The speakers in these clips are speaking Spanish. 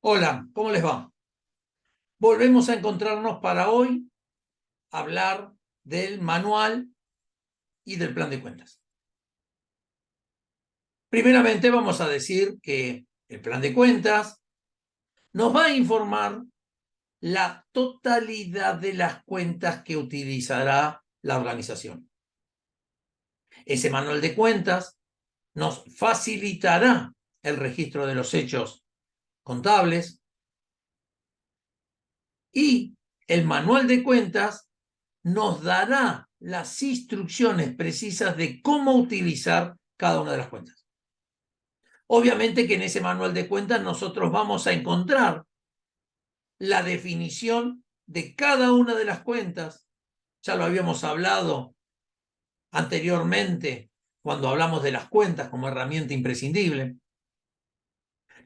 Hola, ¿cómo les va? Volvemos a encontrarnos para hoy hablar del manual y del plan de cuentas. Primeramente vamos a decir que el plan de cuentas nos va a informar la totalidad de las cuentas que utilizará la organización. Ese manual de cuentas nos facilitará el registro de los hechos contables y el manual de cuentas nos dará las instrucciones precisas de cómo utilizar cada una de las cuentas. Obviamente que en ese manual de cuentas nosotros vamos a encontrar la definición de cada una de las cuentas. Ya lo habíamos hablado anteriormente cuando hablamos de las cuentas como herramienta imprescindible.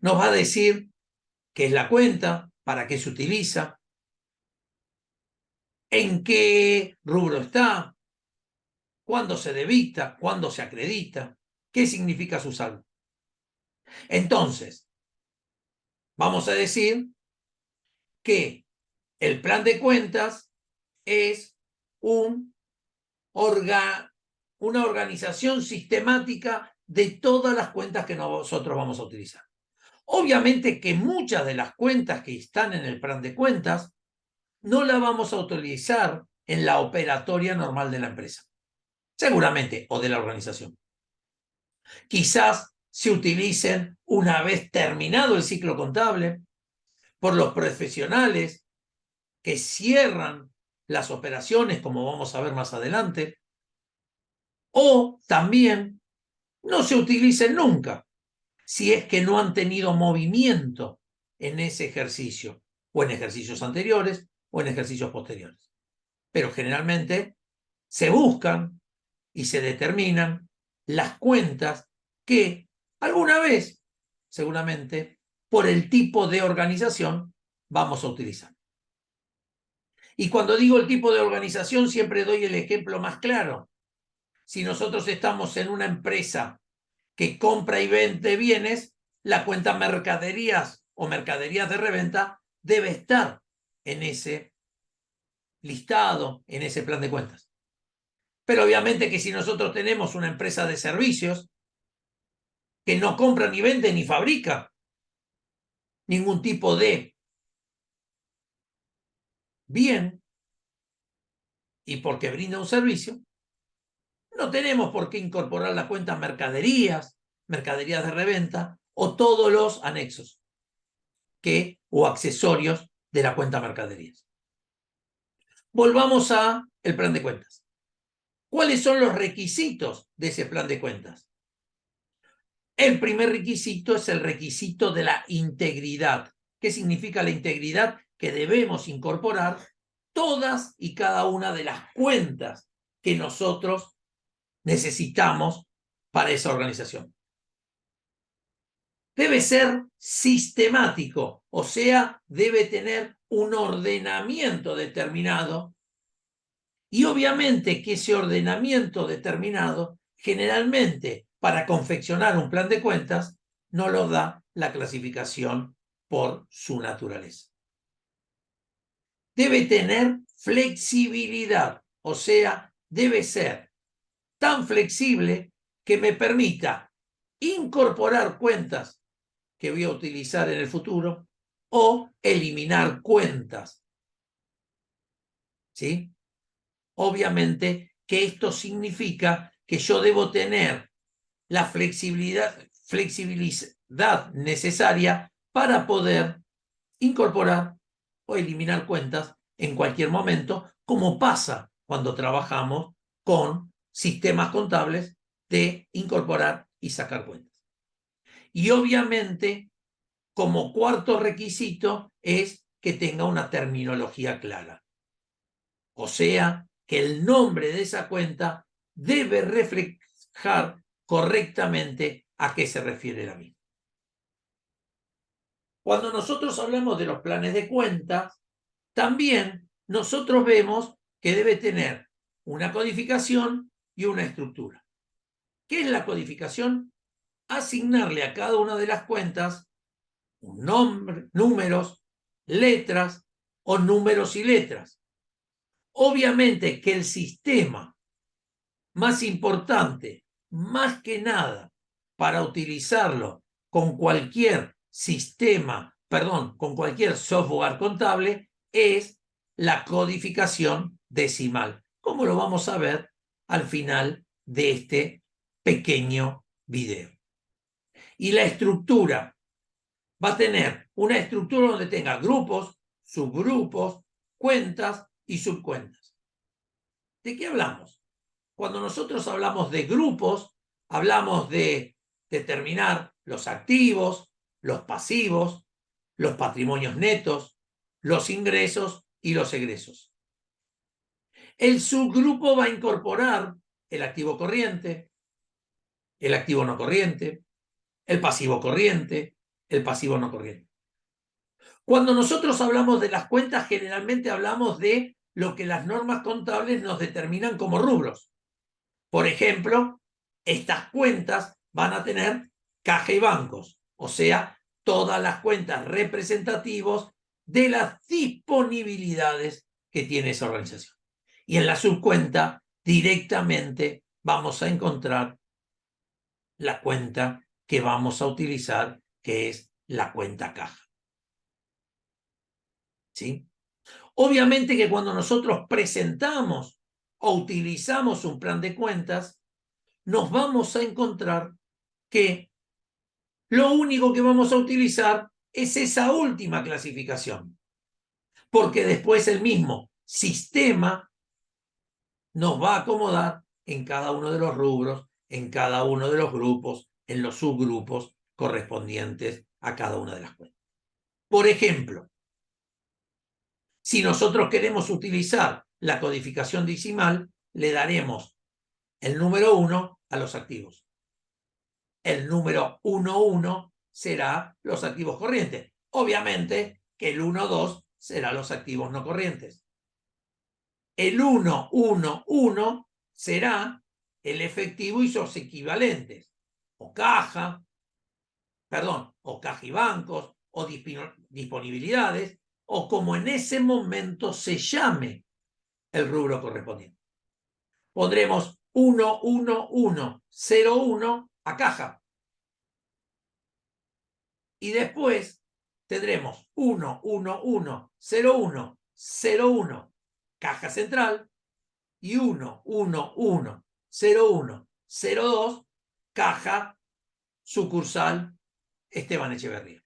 Nos va a decir qué es la cuenta, para qué se utiliza, en qué rubro está, cuándo se debita, cuándo se acredita, qué significa su saldo. Entonces, vamos a decir que el plan de cuentas es una organización sistemática de todas las cuentas que nosotros vamos a utilizar. Obviamente que muchas de las cuentas que están en el plan de cuentas no las vamos a utilizar en la operatoria normal de la empresa, seguramente, o de la organización. Quizás se utilicen una vez terminado el ciclo contable por los profesionales que cierran las operaciones, como vamos a ver más adelante, o también no se utilicen nunca si es que no han tenido movimiento en ese ejercicio, o en ejercicios anteriores, o en ejercicios posteriores. Pero generalmente se buscan y se determinan las cuentas que alguna vez, seguramente, por el tipo de organización, vamos a utilizar. Y cuando digo el tipo de organización, siempre doy el ejemplo más claro. Si nosotros estamos en una empresa que compra y vende bienes, la cuenta mercaderías o mercaderías de reventa debe estar en ese listado, en ese plan de cuentas. Pero obviamente que si nosotros tenemos una empresa de servicios que no compra ni vende ni fabrica ningún tipo de bien y porque brinda un servicio, no tenemos por qué incorporar la cuenta mercaderías, mercaderías de reventa o todos los anexos o accesorios de la cuenta mercaderías. Volvamos al plan de cuentas. ¿Cuáles son los requisitos de ese plan de cuentas? El primer requisito es el requisito de la integridad. ¿Qué significa la integridad? Que debemos incorporar todas y cada una de las cuentas que nosotros necesitamos para esa organización. Debe ser sistemático, o sea, debe tener un ordenamiento determinado y obviamente que ese ordenamiento determinado, generalmente para confeccionar un plan de cuentas, no lo da la clasificación por su naturaleza. Debe tener flexibilidad, o sea, debe ser tan flexible que me permita incorporar cuentas que voy a utilizar en el futuro o eliminar cuentas. ¿Sí? Obviamente que esto significa que yo debo tener la flexibilidad necesaria para poder incorporar o eliminar cuentas en cualquier momento, como pasa cuando trabajamos con sistemas contables de incorporar y sacar cuentas. Y obviamente, como cuarto requisito, es que tenga una terminología clara. O sea, que el nombre de esa cuenta debe reflejar correctamente a qué se refiere la misma. Cuando nosotros hablamos de los planes de cuentas, también nosotros vemos que debe tener una codificación y una estructura. ¿Qué es la codificación? Asignarle a cada una de las cuentas un nombre, números, letras o números y letras. Obviamente que el sistema más importante, más que nada, para utilizarlo con cualquier sistema, perdón, con cualquier software contable, es la codificación decimal, como lo vamos a ver al final de este pequeño video. Y la estructura va a tener una estructura donde tenga grupos, subgrupos, cuentas y subcuentas. ¿De qué hablamos? Cuando nosotros hablamos de grupos, hablamos de determinar los activos, los pasivos, los patrimonios netos, los ingresos y los egresos. El subgrupo va a incorporar el activo corriente, el activo no corriente, el pasivo corriente, el pasivo no corriente. Cuando nosotros hablamos de las cuentas, generalmente hablamos de lo que las normas contables nos determinan como rubros. Por ejemplo, estas cuentas van a tener caja y bancos, o sea, todas las cuentas representativas de las disponibilidades que tiene esa organización. Y en la subcuenta directamente vamos a encontrar la cuenta que vamos a utilizar, que es la cuenta caja. ¿Sí? Obviamente que cuando nosotros presentamos o utilizamos un plan de cuentas, nos vamos a encontrar que lo único que vamos a utilizar es esa última clasificación, porque después el mismo sistema nos va a acomodar en cada uno de los rubros, en cada uno de los grupos, en los subgrupos correspondientes a cada una de las cuentas. Por ejemplo, si nosotros queremos utilizar la codificación decimal, le daremos el número 1 a los activos. El número 11 será los activos corrientes. Obviamente que el 12 será los activos no corrientes. El 111 será el efectivo y sus equivalentes, o caja, o caja y bancos, o disponibilidades, o como en ese momento se llame el rubro correspondiente. Pondremos 11101 a caja. Y después tendremos 1110101 caja central y 1110102 caja sucursal Esteban Echeverría.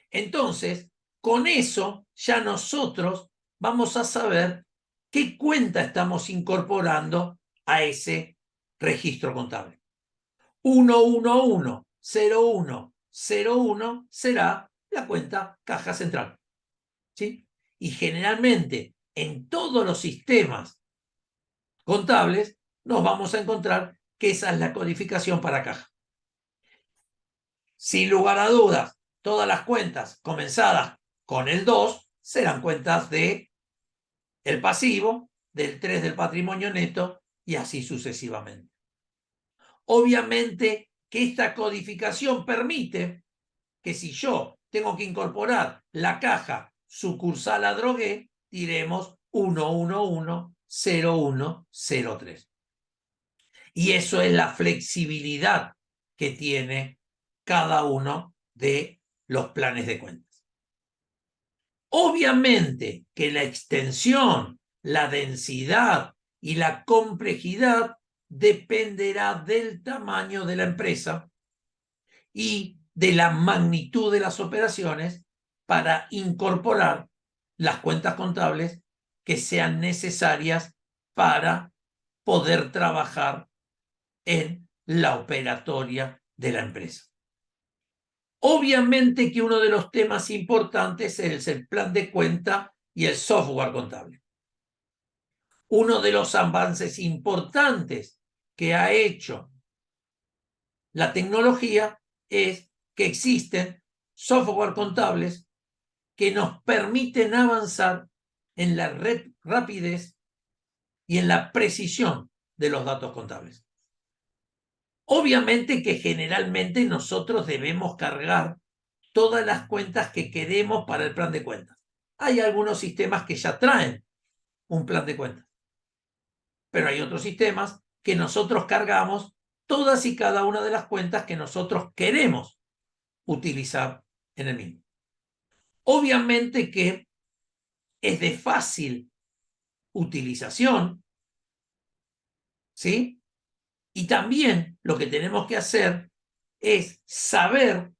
Entonces, con eso ya nosotros vamos a saber qué cuenta estamos incorporando a ese registro contable. 1110101 será la cuenta caja central. ¿Sí? Y generalmente en todos los sistemas contables nos vamos a encontrar que esa es la codificación para caja. Sin lugar a dudas, todas las cuentas comenzadas con el 2 serán cuentas de el pasivo, del 3 del patrimonio neto y así sucesivamente. Obviamente que esta codificación permite que si yo tengo que incorporar la caja sucursal a Drogué, diremos 1110103. Y eso es la flexibilidad que tiene cada uno de los planes de cuentas. Obviamente que la extensión, la densidad y la complejidad dependerá del tamaño de la empresa y de la magnitud de las operaciones para incorporar las cuentas contables que sean necesarias para poder trabajar en la operatoria de la empresa. Obviamente que uno de los temas importantes es el plan de cuenta y el software contable. Uno de los avances importantes que ha hecho la tecnología es que existen software contables que nos permiten avanzar en la rapidez y en la precisión de los datos contables. Obviamente que generalmente nosotros debemos cargar todas las cuentas que queremos para el plan de cuentas. Hay algunos sistemas que ya traen un plan de cuentas, pero hay otros sistemas que nosotros cargamos todas y cada una de las cuentas que nosotros queremos utilizar en el mismo. Obviamente que es de fácil utilización, ¿sí? Y también lo que tenemos que hacer es saber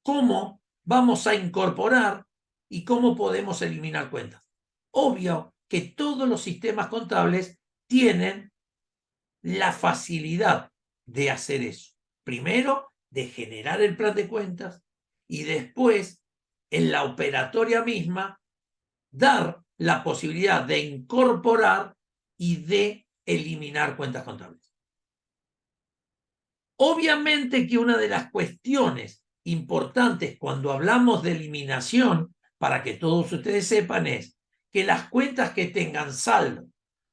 cómo vamos a incorporar y cómo podemos eliminar cuentas. Obvio que todos los sistemas contables tienen la facilidad de hacer eso. Primero, de generar el plan de cuentas y después, en la operatoria misma, dar la posibilidad de incorporar y de eliminar cuentas contables. Obviamente que una de las cuestiones importantes cuando hablamos de eliminación, para que todos ustedes sepan, es que las cuentas que tengan saldo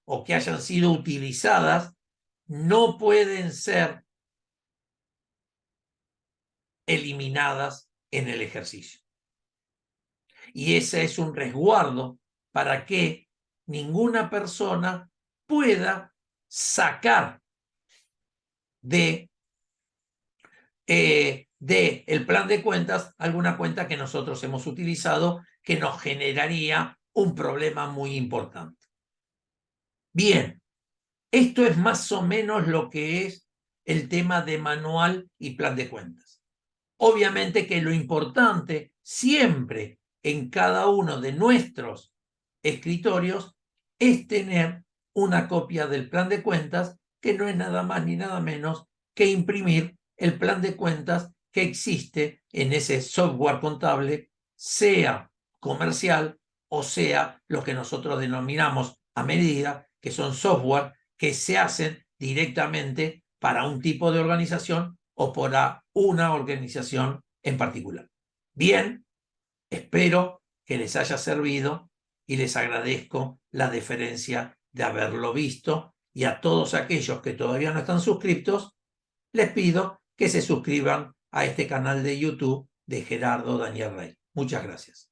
o que hayan sido utilizadas no pueden ser eliminadas en el ejercicio. Y ese es un resguardo para que ninguna persona pueda sacar de el plan de cuentas alguna cuenta que nosotros hemos utilizado que nos generaría un problema muy importante. Bien, esto es más o menos lo que es el tema de manual y plan de cuentas. Obviamente que lo importante siempre en cada uno de nuestros escritorios es tener una copia del plan de cuentas, que no es nada más ni nada menos que imprimir el plan de cuentas que existe en ese software contable, sea comercial o sea lo que nosotros denominamos a medida, que son software que se hacen directamente para un tipo de organización o para una organización en particular. Bien, espero que les haya servido y les agradezco la deferencia de haberlo visto, y a todos aquellos que todavía no están suscriptos, les pido que se suscriban a este canal de YouTube de Gerardo Daniel Rey. Muchas gracias.